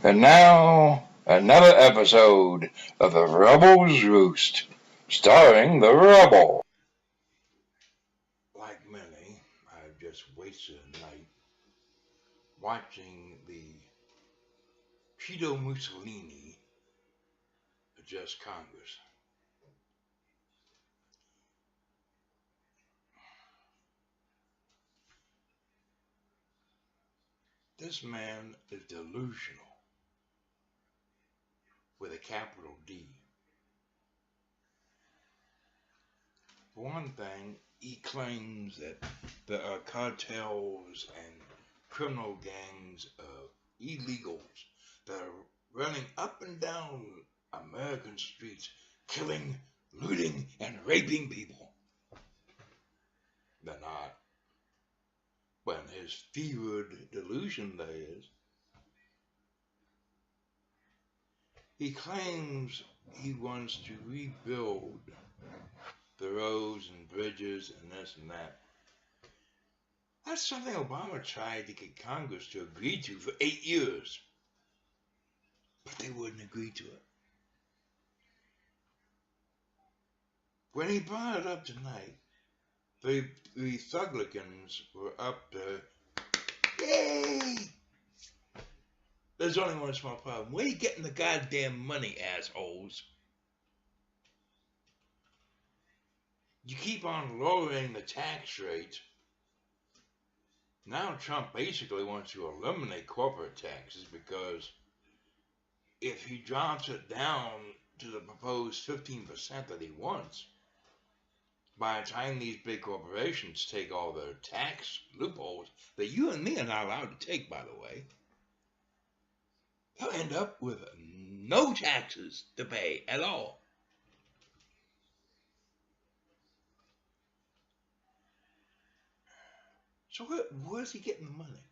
And now, another episode of the Rebels Roost, starring the Rebel. Like many, I've just wasted a night watching the Cheeto Mussolini address Congress. This man is delusional with a capital D. For one thing, he claims that there are cartels and criminal gangs of illegals that are running up and down American streets, killing, looting, and raping people. They're not. When his fevered delusion, that is. He claims he wants to rebuild the roads and bridges and this and that. That's something Obama tried to get Congress to agree to for 8 years. But they wouldn't agree to it. When he brought it up tonight, the Rethuglicans were up there. Yay! There's only one small problem. Where are you getting the goddamn money, assholes? You keep on lowering the tax rate. Now Trump basically wants to eliminate corporate taxes because if he drops it down to the proposed 15% that he wants, by the time these big corporations take all their tax loopholes that you and me are not allowed to take, by the way, they'll end up with no taxes to pay at all. So where's he getting the money?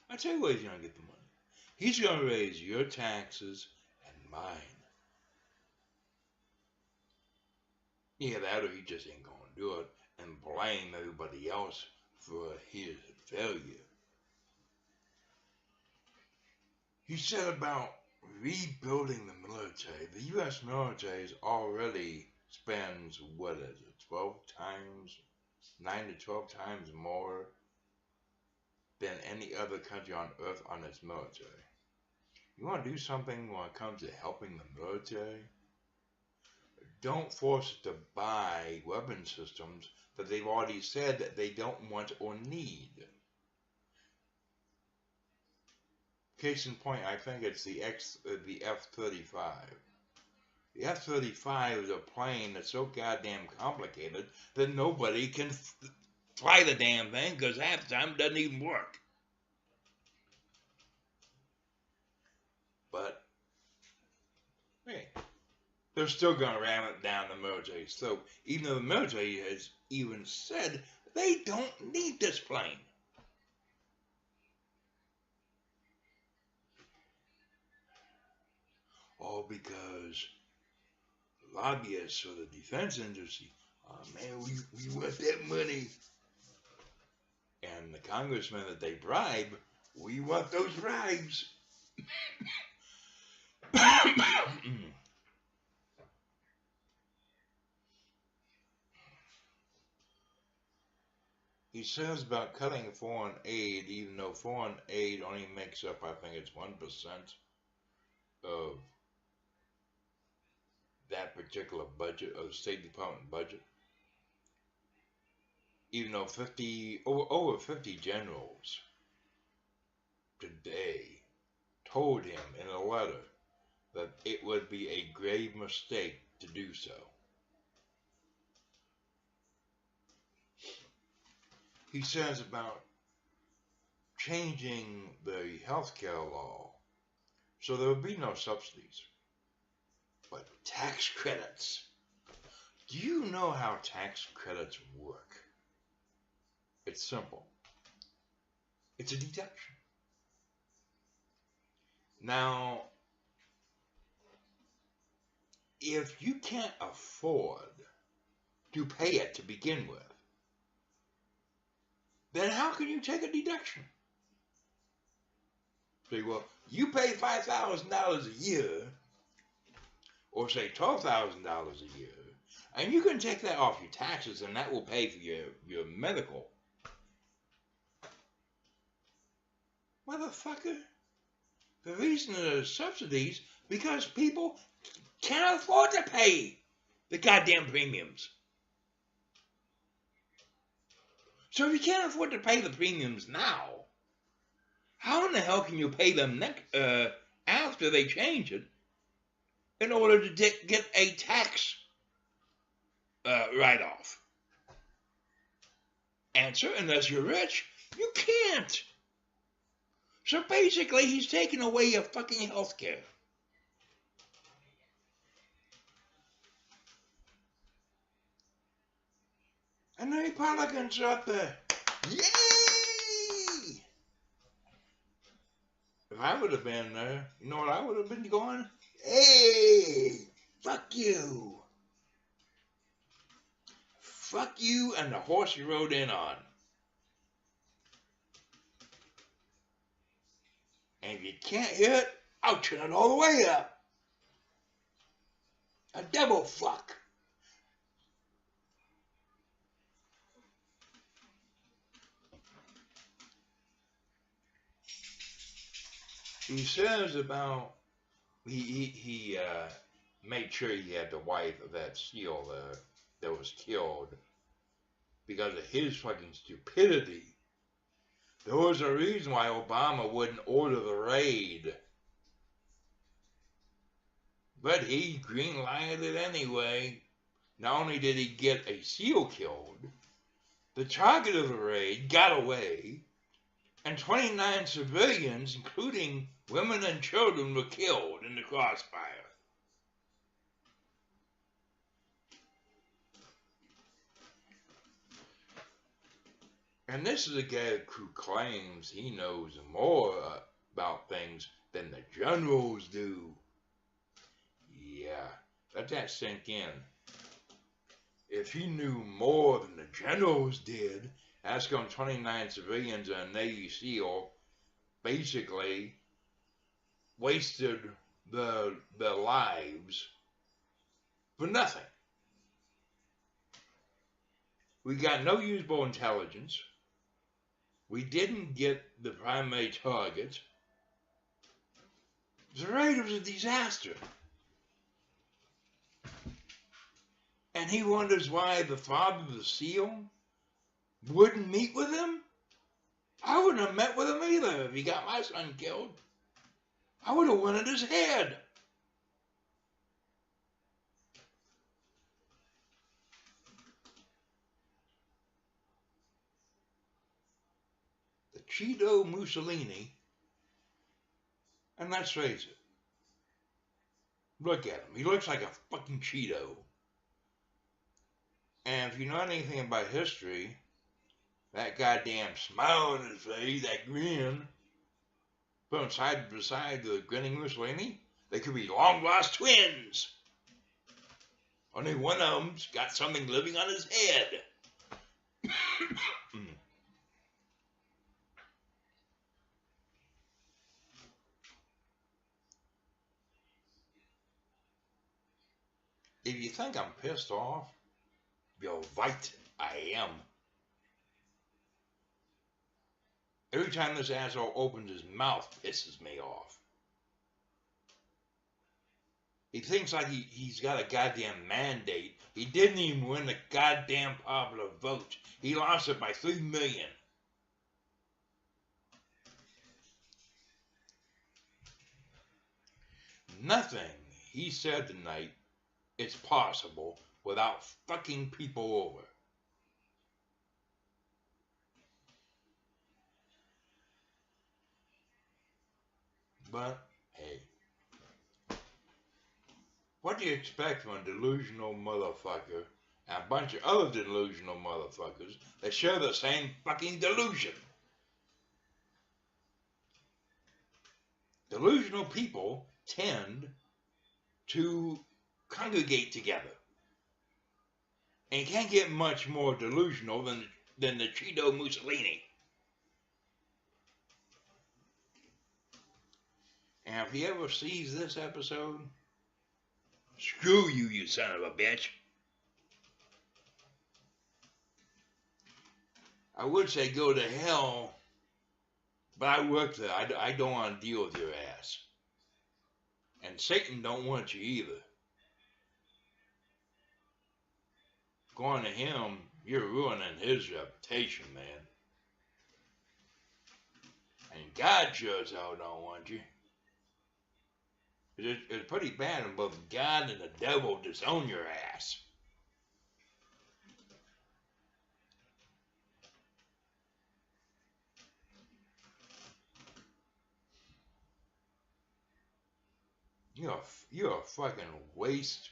I tell you where he's going to get the money. He's going to raise your taxes and mine. Yeah, that or he just ain't going to do it and blame everybody else for his failure. He said about rebuilding the military. The U.S. military already spends, 9 to 12 times more than any other country on earth on its military. You want to do something when it comes to helping the military? Don't force it to buy weapon systems that they've already said that they don't want or need. Case in point, I think it's the F-35. The F-35 is a plane that's so goddamn complicated that nobody can fly the damn thing because half the time it doesn't even work. But, hey, they're still going to ram it down the military's throat, even though the military has even said they don't need this plane. All because lobbyists for the defense industry, oh man, we want that money. And the congressmen that they bribe, we want those bribes. He says about cutting foreign aid, even though foreign aid only makes up, I think it's 1% of that particular budget, of the State Department budget. Even though over 50 generals today told him in a letter that it would be a grave mistake to do so. He says about changing the healthcare law so there would be no subsidies, but tax credits. Do you know how tax credits work? It's simple. It's a deduction. Now, if you can't afford to pay it to begin with, then how can you take a deduction? Say, well, you pay $5,000 a year, or say $12,000 a year, and you can take that off your taxes, and that will pay for your medical. Motherfucker, the reason there's subsidies because people can't afford to pay the goddamn premiums. So if you can't afford to pay the premiums now, how in the hell can you pay them after they change it in order to get a tax write-off? Answer, unless you're rich, you can't. So basically, he's taking away your fucking health care. And the Republicans are up there. Yay! If I would have been there, you know what I would have been going? Hey, fuck you. Fuck you and the horse you rode in on. And if you can't hear it, I'll turn it all the way up. A double fuck. He says about he made sure he had the wife of that SEAL that was killed because of his fucking stupidity. There was a reason why Obama wouldn't order the raid. But he green-lighted it anyway. Not only did he get a SEAL killed, the target of the raid got away, and 29 civilians, including women and children, were killed in the crossfire. And this is a guy who claims he knows more about things than the generals do. Yeah, let that sink in. If he knew more than the generals did, ask him 29 civilians and a Navy SEAL basically wasted their lives for nothing. We got no usable intelligence. We didn't get the primary target. The raid was a disaster. And he wonders why the father of the SEAL wouldn't meet with him? I wouldn't have met with him either if he got my son killed. I would have wanted his head. The Cheeto Mussolini, and let's face it, look at him. He looks like a fucking Cheeto. And if you know anything about history, that goddamn smile on his face, that grin, put him side by side the grinning Mussolini, they could be long-lost twins. Only one of them's got something living on his head. If you think I'm pissed off, you're right, I am. Every time this asshole opens his mouth, pisses me off. He thinks like he's got a goddamn mandate. He didn't even win the goddamn popular vote. He lost it by 3 million. Nothing he said tonight is possible without fucking people over. But, hey, what do you expect from a delusional motherfucker and a bunch of other delusional motherfuckers that share the same fucking delusion? Delusional people tend to congregate together. And you can't get much more delusional than the Cheeto Mussolini. have you ever seen this episode? Screw you, you son of a bitch. I would say go to hell, but I work there. I don't want to deal with your ass. And Satan don't want you either. Going to him, you're ruining his reputation, man. And God sure as hell don't want you. It's pretty bad when both God and the devil disown your ass. You're a fucking waste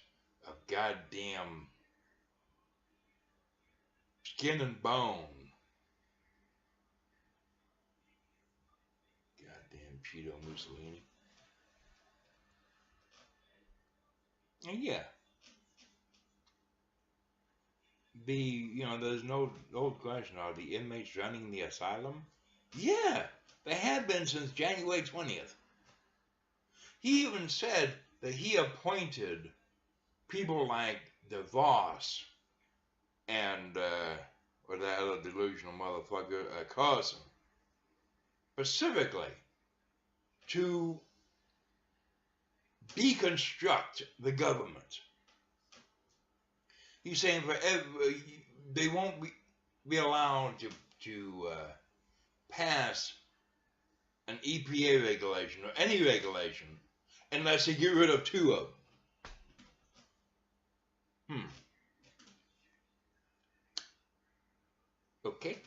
of goddamn skin and bone. Goddamn Cheeto Mussolini. And yeah. There's no old question, are the inmates running the asylum? Yeah, they have been since January 20th. He even said that he appointed people like DeVos and, or that other delusional motherfucker, Carson, specifically to deconstruct the government. He's saying they won't be allowed to pass an EPA regulation or any regulation unless they get rid of two of them. Okay.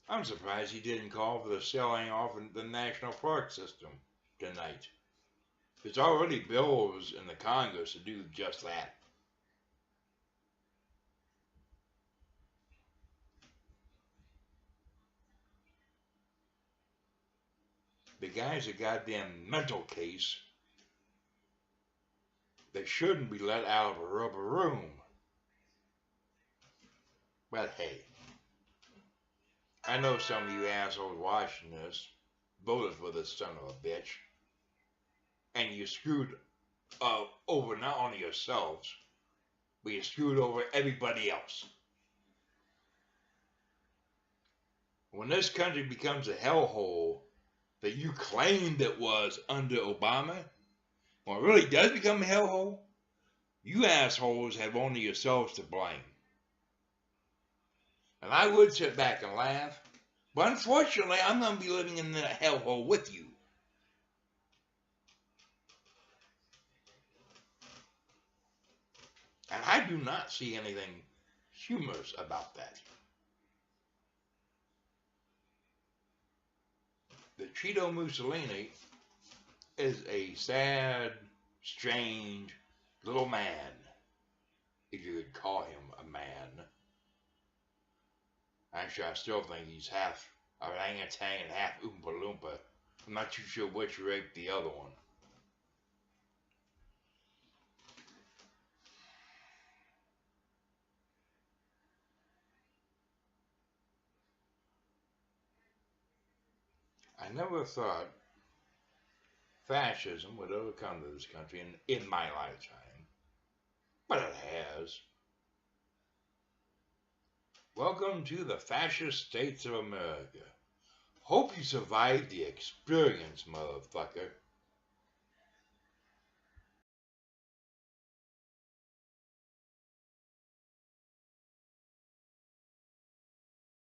I'm surprised he didn't call for the selling off the national park system tonight. There's already bills in the Congress to do just that. The guy's a goddamn mental case that shouldn't be let out of a rubber room. But hey, I know some of you assholes watching this voted for this son of a bitch, and you screwed over not only yourselves, but you screwed over everybody else. When this country becomes a hellhole that you claimed it was under Obama, when it really does become a hellhole, you assholes have only yourselves to blame. And I would sit back and laugh, but unfortunately, I'm going to be living in that hellhole with you. And I do not see anything humorous about that. The Cheeto Mussolini is a sad, strange little man, if you could call him a man. Actually, I still think he's half orangutan and half Oompa Loompa. I'm not too sure which raped the other one. I never thought fascism would ever come to this country in my lifetime, but it has. Welcome to the fascist states of America. Hope you survived the experience, motherfucker.